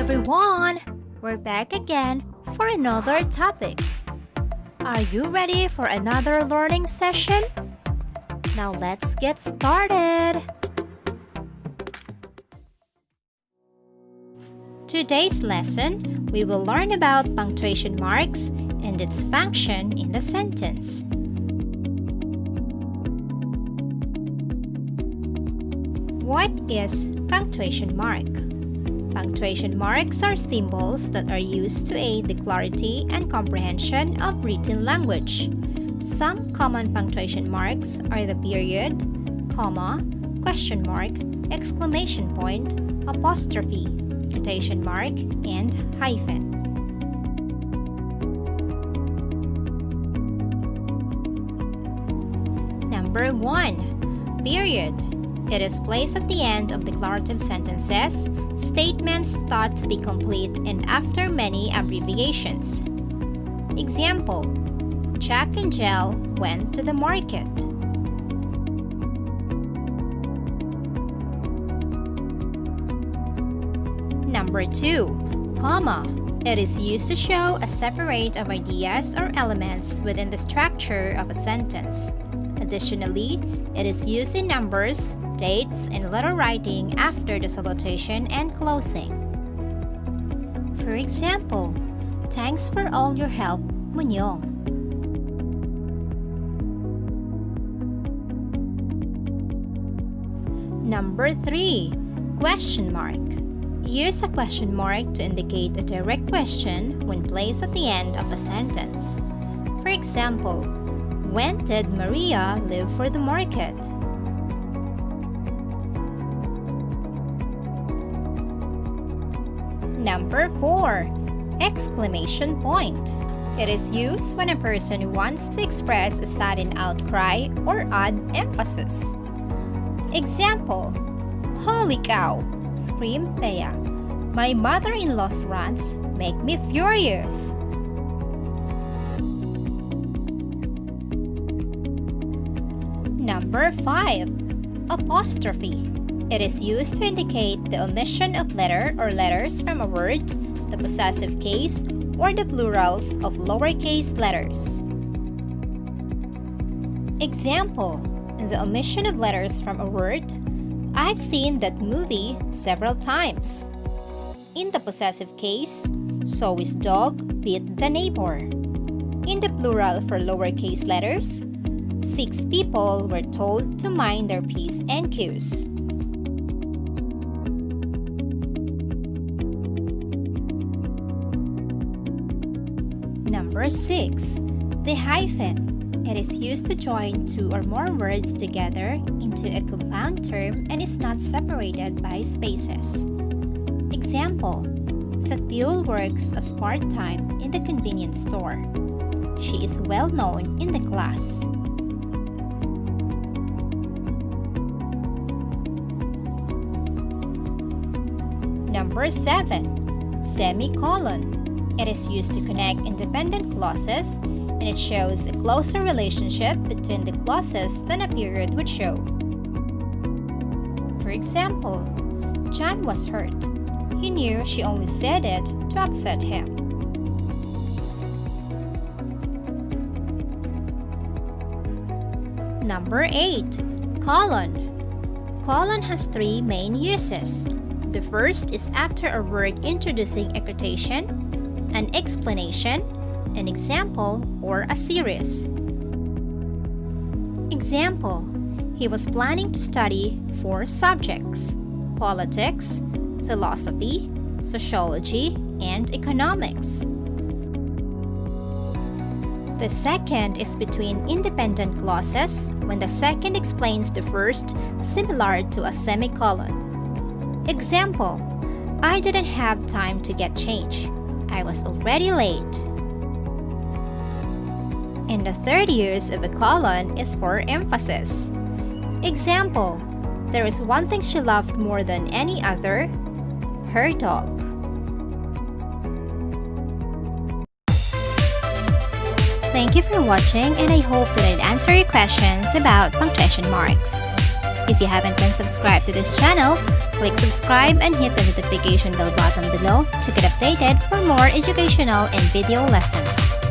everyone! We're back again for another topic. Are you ready for another learning session? Now let's get started! Today's lesson, we will learn about punctuation marks and its function in the sentence. What is punctuation mark? Punctuation marks are symbols that are used to aid the clarity and comprehension of written language. Some common punctuation marks are the period, comma, question mark, exclamation point, apostrophe, quotation mark, and hyphen. Number 1. Period. It is placed at the end of declarative sentences, statements thought to be complete and after many abbreviations. Example: Jack and Jill went to the market. Number 2. Comma. It is used to show a separate of ideas or elements within the structure of a sentence. Additionally, it is used in numbers, dates, and letter writing after the salutation and closing. For example, thanks for all your help, Munyong. Number 3. Question mark. Use a question mark to indicate a direct question when placed at the end of the sentence. For example, when did Maria leave for the market? Number 4. Exclamation point. It is used when a person wants to express a sudden outcry or add emphasis. Example: Holy cow! Screamed Bea. My mother-in-law's rants make me furious. Number 5. Apostrophe. It is used to indicate the omission of letter or letters from a word, the possessive case, or the plurals of lowercase letters. Example: the omission of letters from a word. I've seen that movie several times. In the possessive case, so his dog beat the neighbor. In the plural for lowercase letters, 6 people were told to mind their P's and Q's. Number 6. The hyphen. It is used to join 2 or more words together into a compound term and is not separated by spaces. Example: Satbiul works as part-time in the convenience store. She is well known in the class. Number 7. Semicolon. It is used to connect independent clauses, and it shows a closer relationship between the clauses than a period would show. For example, John was hurt. He knew she only said it to upset him. Number 8. Colon. Colon has 3 main uses. The first is after a word introducing a quotation, an explanation, an example, or a series. Example: He was planning to study 4 subjects: politics, philosophy, sociology, and economics. The second is between independent clauses when the second explains the first, similar to a semicolon. Example: I didn't have time to get change. I was already late. And the third use of a colon is for emphasis. Example: There is one thing she loved more than any other, her dog. Thank you for watching, and I hope that it answered your questions about punctuation marks. If you haven't been subscribed to this channel, click subscribe and hit the notification bell button below to get updated for more educational and video lessons.